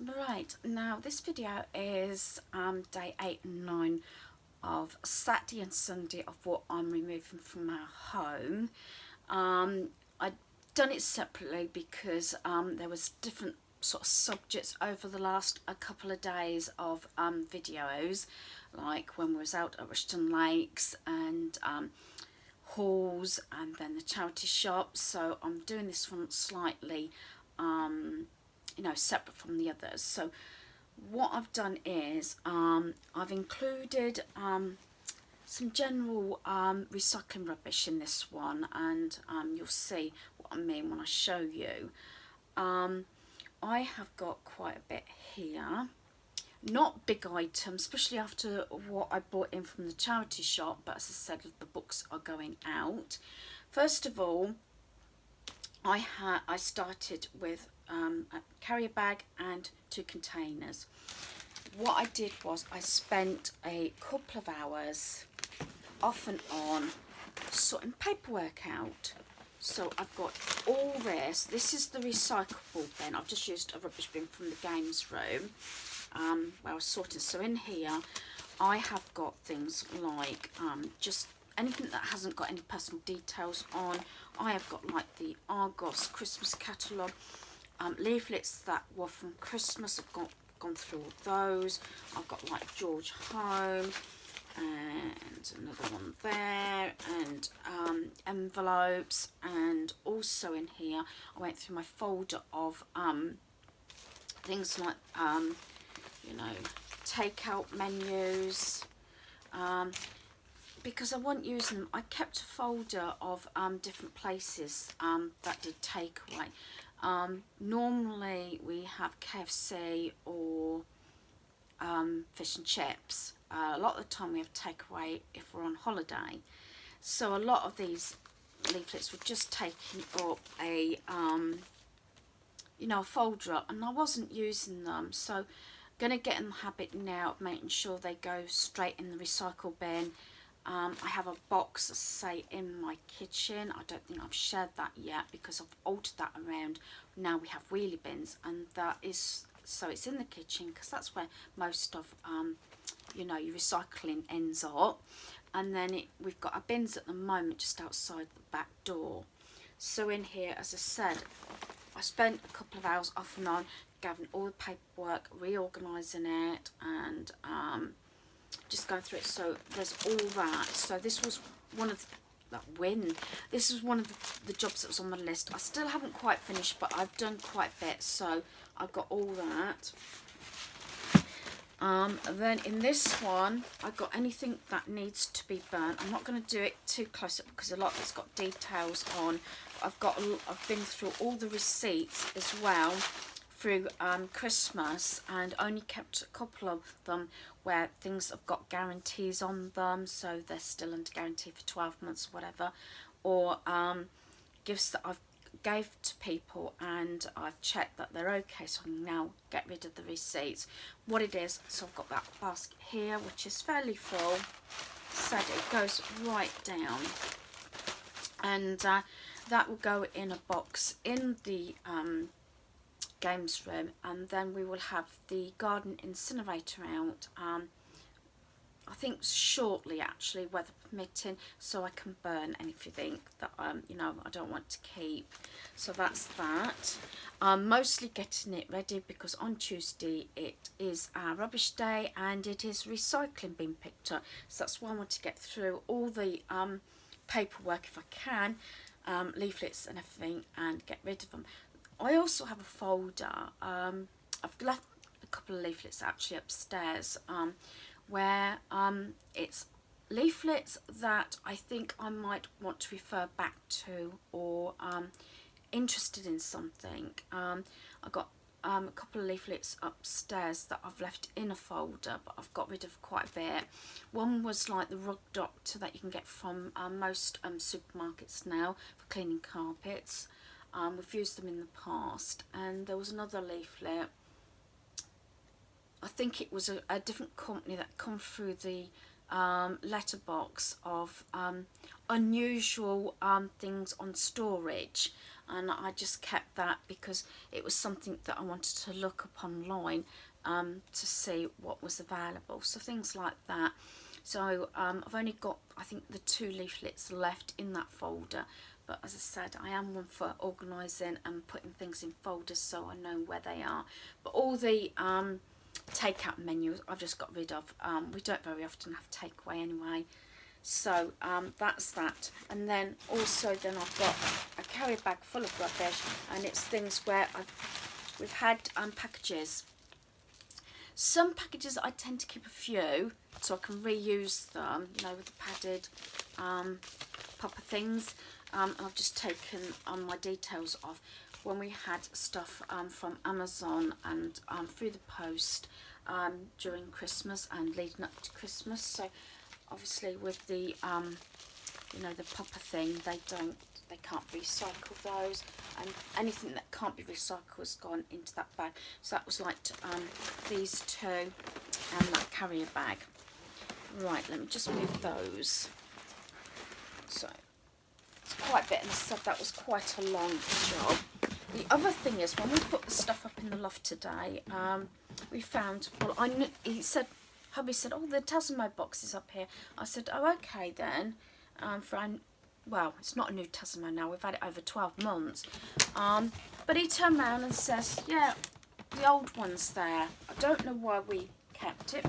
Right, now this video is day 8 and 9 of Saturday and Sunday of what I'm removing from our home. I've done it separately because there was different sort of subjects over the last couple of days of videos, like when we was out at Rushton Lakes and halls and then the charity shop. So I'm doing this one slightly separate from the others. So what I've done is I've included some general recycling rubbish in this one, and you'll see what I mean when I show you. I have got quite a bit here, not big items, especially after what I bought in from the charity shop, but as I said, the books are going out. First of all, I started with a carrier bag and 2 containers. What I did was I spent a couple of hours off and on sorting paperwork out. So I've got all this. This is the recyclable bin. I've just used a rubbish bin from the games room where I was sorting. So in here I have got things like just anything that hasn't got any personal details on. I have got like the Argos Christmas catalogue, leaflets that were from Christmas. I've gone through all those. I've got like George Home and another one there, and envelopes, and also in here I went through my folder of things like takeout menus, because I wasn't using them. I kept a folder of different places that did takeaway. Normally we have KFC or fish and chips. A lot of the time we have takeaway if we're on holiday. So a lot of these leaflets were just taking up a folder up, and I wasn't using them. So I'm going to get in the habit now of making sure they go straight in the recycle bin. I have a box, say, in my kitchen. I don't think I've shared that yet because I've altered that around. Now we have wheelie bins, and that is, so it's in the kitchen because that's where most of your recycling ends up. And then we've got our bins at the moment just outside the back door. So in here, as I said, I spent a couple of hours off and on gathering all the paperwork, reorganising it, and just going through it. So there's all that. So this was one of this was one of the jobs that was on the list. I still haven't quite finished, but I've done quite a bit, so I've got all that. Then in this one I've got anything that needs to be burnt. I'm not going to do it too close up because a lot of it's got details on. I've been through all the receipts as well through Christmas, and only kept a couple of them where things have got guarantees on them, so they're still under guarantee for 12 months or whatever, or gifts that I've gave to people and I've checked that they're okay, so I can now get rid of the receipts. What it is, so I've got that basket here which is fairly full, so it goes right down, and that will go in a box in the games room, and then we will have the garden incinerator out I think shortly, actually, weather permitting, so I can burn anything that I don't want to keep. So that's that. I'm mostly getting it ready because on Tuesday it is our rubbish day and it is recycling being picked up, so that's why I want to get through all the paperwork if I can, leaflets and everything, and get rid of them. I also have a folder, I've left a couple of leaflets actually upstairs, where it's leaflets that I think I might want to refer back to, or interested in something. I've got a couple of leaflets upstairs that I've left in a folder, but I've got rid of quite a bit. One was like the rug doctor that you can get from most supermarkets now for cleaning carpets. We've used them in the past. And there was another leaflet, I think it was a different company that come through the letterbox of unusual things on storage, and I just kept that because it was something that I wanted to look up online to see what was available. So things like that. So I've only got, I think, the 2 leaflets left in that folder, but as I said, I am one for organising and putting things in folders so I know where they are. But all the takeout menus I've just got rid of. We don't very often have takeaway anyway, so that's that. And then also then I've got a carrier bag full of rubbish, and it's things where we've had packages. Some packages I tend to keep a few so I can reuse them, you know, with the padded popper things. I've just taken my details off when we had stuff from Amazon and through the post during Christmas and leading up to Christmas. So obviously with the you know, the popper thing, they can't recycle those, and anything that can't be recycled has gone into that bag. So that was like these 2 and that carrier bag. Right, let me just move those. So it's quite a bit, and I said that was quite a long job. The other thing is, when we put the stuff up in the loft today, we found, well, Homey said, oh, the Tasmo box is up here. I said, oh, okay then. Well, it's not a new Tasmo now, we've had it over 12 months. But he turned around and says, yeah, the old one's there. I don't know why we kept it.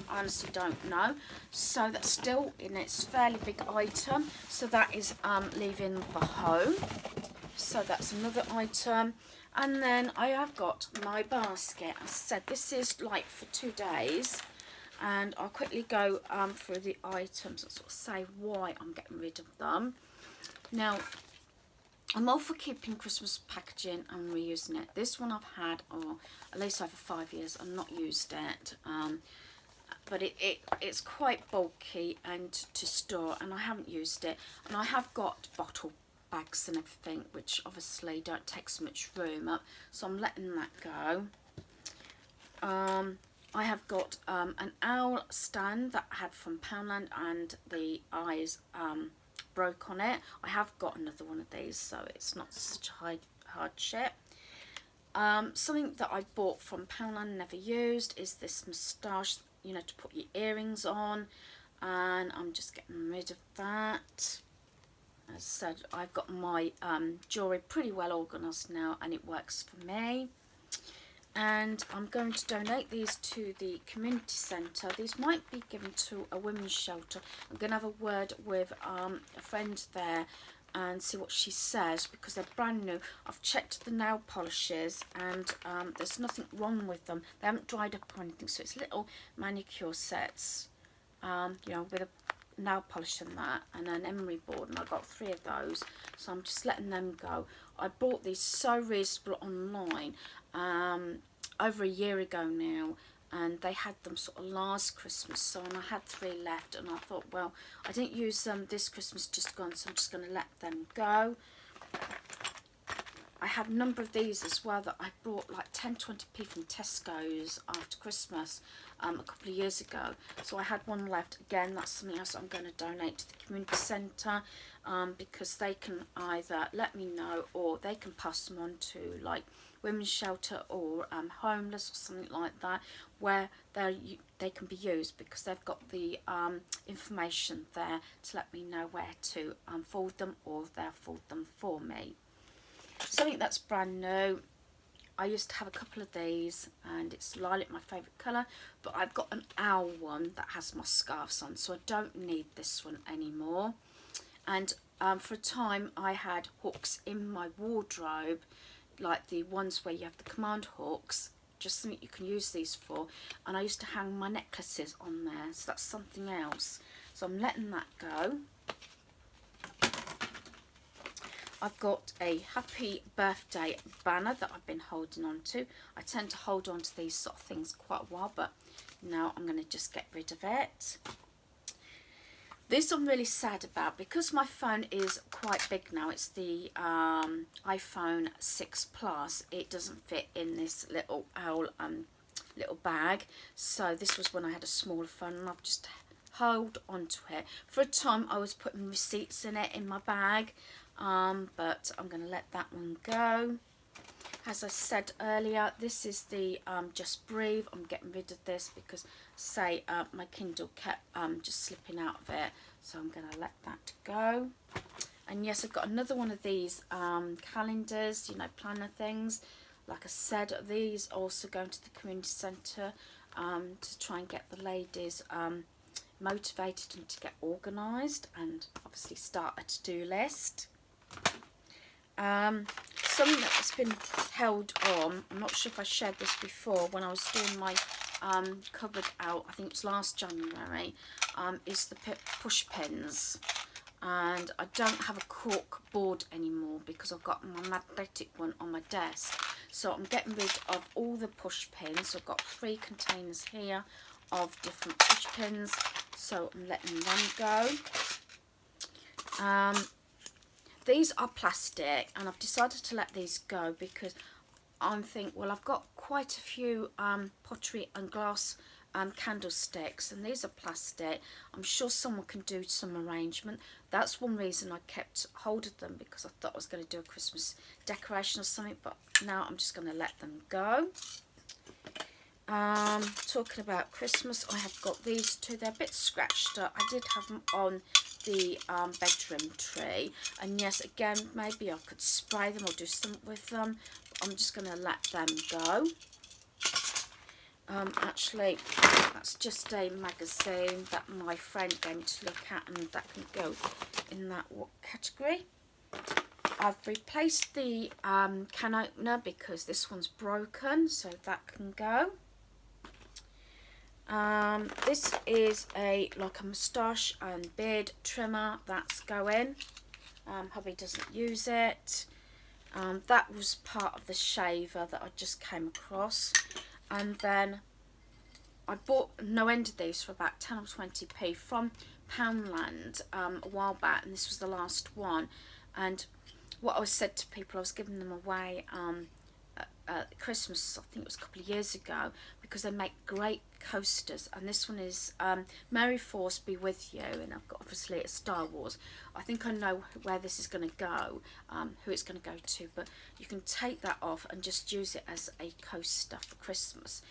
I honestly don't know. So that's still in its fairly big item. So that is leaving the home. So that's another item. And then I have got my basket. As I said, this is like for 2 days. And I'll quickly go through the items and sort of say why I'm getting rid of them. Now, I'm all for keeping Christmas packaging and reusing it. This one I've had at least over 5 years. I've not used it. But it's quite bulky and to store, and I haven't used it. And I have got bottle bags and everything, which obviously don't take so much room up, so I'm letting that go. I have got an owl stand that I had from Poundland, and the eyes broke on it. I have got another one of these, so it's not such a hardship. Something that I bought from Poundland, never used, is this moustache, you know, to put your earrings on, and I'm just getting rid of that. As I said, I've got my jewellery pretty well organised now, and it works for me. And I'm going to donate these to the community centre. These might be given to a women's shelter. I'm going to have a word with a friend there and see what she says, because they're brand new. I've checked the nail polishes, and there's nothing wrong with them. They haven't dried up or anything, so it's little manicure sets, you know, with a nail polish and that, and an emery board, and I got 3 of those, so I'm just letting them go. I bought these so reasonable online over a year ago now, and they had them sort of last Christmas, so, and I had 3 left, and I thought, well, I didn't use them this Christmas just gone, so I'm just going to let them go. I had a number of these as well that I bought like 10-20p from Tesco's after Christmas a couple of years ago, so I had one left. Again, that's something else I'm going to donate to the community centre, because they can either let me know, or they can pass them on to like women's shelter or homeless or something like that, where they can be used, because they've got the information there to let me know where to forward them, or they'll forward them for me. Something that's brand new, I used to have a couple of these, and it's lilac, my favourite colour, but I've got an owl one that has my scarves on, so I don't need this one anymore. And for a time I had hooks in my wardrobe, like the ones where you have the command hooks, just something you can use these for, and I used to hang my necklaces on there, so that's something else, so I'm letting that go. I've got a happy birthday banner that I've been holding on to. I tend to hold on to these sort of things quite a while, but now I'm going to just get rid of it. This I'm really sad about, because my phone is quite big now. It's the iPhone 6 Plus. It doesn't fit in this little owl little bag. So this was when I had a smaller phone, and I've just hold on to it. For a time I was putting receipts in it in my bag, but I'm going to let that one go. As I said earlier, this is the Just Breathe. I'm getting rid of this because, say, my Kindle kept just slipping out of it. So I'm going to let that go. And yes, I've got another one of these calendars, you know, planner things. Like I said, these also going to the community centre to try and get the ladies motivated and to get organised and obviously start a to-do list. Something that's been held on, I'm not sure if I shared this before, when I was doing my cupboard out, I think it was last January, is the push pins. And I don't have a cork board anymore because I've got my magnetic one on my desk. So I'm getting rid of all the push pins. So I've got 3 containers here of different push pins. So I'm letting them go. These are plastic and I've decided to let these go because I'm thinking, well, I've got quite a few pottery and glass candlesticks, and these are plastic. I'm sure someone can do some arrangement. That's one reason I kept hold of them, because I thought I was going to do a Christmas decoration or something, but now I'm just going to let them go. Talking about Christmas, I have got these 2. They're a bit scratched up. I did have them on the bedroom tree, and yes, again, maybe I could spray them or do something with them, but I'm just going to let them go. Actually, that's just a magazine that my friend gave me to look at, and that can go in that category. I've replaced the can opener because this one's broken, so that can go. This is like a moustache and beard trimmer, that's going. Hubby doesn't use it. That was part of the shaver that I just came across. And then I bought no end of these for about 10 or 20p from Poundland a while back, and this was the last one. And what I said to people, I was giving them away at Christmas, I think it was a couple of years ago, because they make great coasters. And this one is Merry Force Be With You, and I've got obviously it's Star Wars. I think I know where this is going to go, who it's going to go to, but you can take that off and just use it as a coaster for Christmas.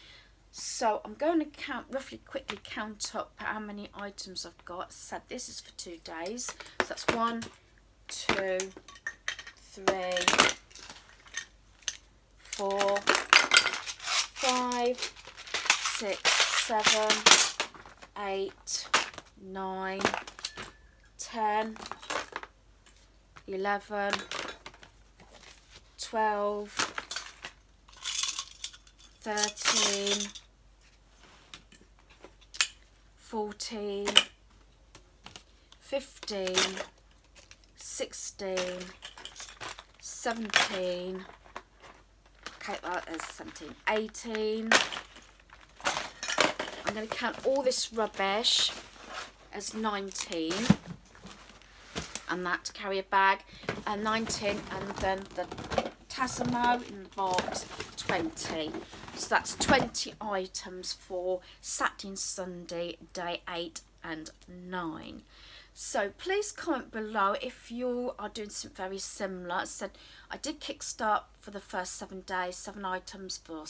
So I'm going to roughly quickly count up how many items I've got. As I said, this is for 2 days, so that's 1, 2, 3, 4, 5, 6, 7, 8, 9, 10, 11, 12, 13, 14, 15, 16, 17, okay, that is 17, 18. I'm going to count all this rubbish as 19, and that to carry a bag, and 19, and then the Tassimo in the box, 20. So that's 20 items for Saturday and Sunday, day 8 and 9. So please comment below if you are doing something very similar. I said I did kickstart for the first 7 days, 7 items for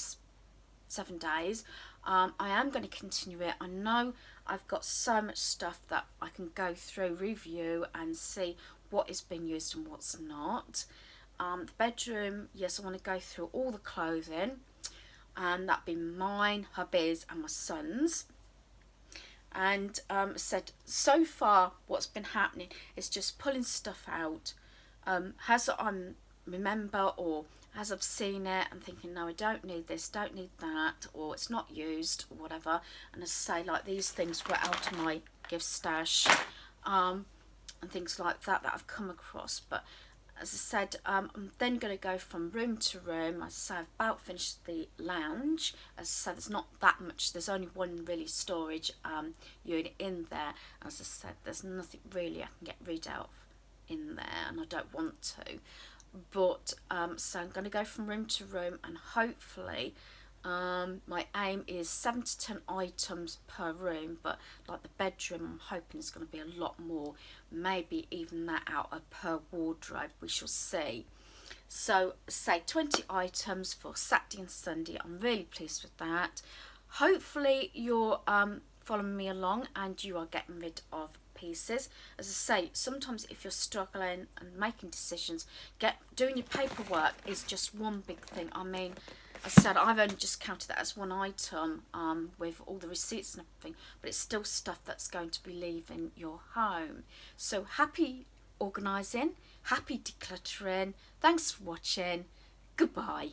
7 days. I am going to continue it. I know I've got so much stuff that I can go through, review and see what is being used and what's not. The bedroom, yes, I want to go through all the clothing, and that'd be mine, hubby's and my son's. And said so far what's been happening is just pulling stuff out as I remember, or as I've seen it and thinking, no, I don't need this, don't need that, or it's not used or whatever. And as I say, like these things were out of my gift stash and things like that that I've come across. But as I said, I'm then going to go from room to room. As I say, I've about finished the lounge. As I said, there's not that much. There's only one really storage unit in there. As I said, there's nothing really I can get rid of in there, and I don't want to. But so I'm going to go from room to room, and hopefully My aim is 7 to 10 items per room, but like the bedroom, I'm hoping it's going to be a lot more, maybe even that out of per wardrobe, we shall see. So say 20 items for Saturday and Sunday. I'm really pleased with that. Hopefully you're following me along and you are getting rid of pieces. As I say, sometimes if you're struggling and making decisions, doing your paperwork is just one big thing. I mean, as I said, I've only just counted that as one item with all the receipts and everything, but it's still stuff that's going to be leaving your home. So happy organising, happy decluttering. Thanks for watching. Goodbye.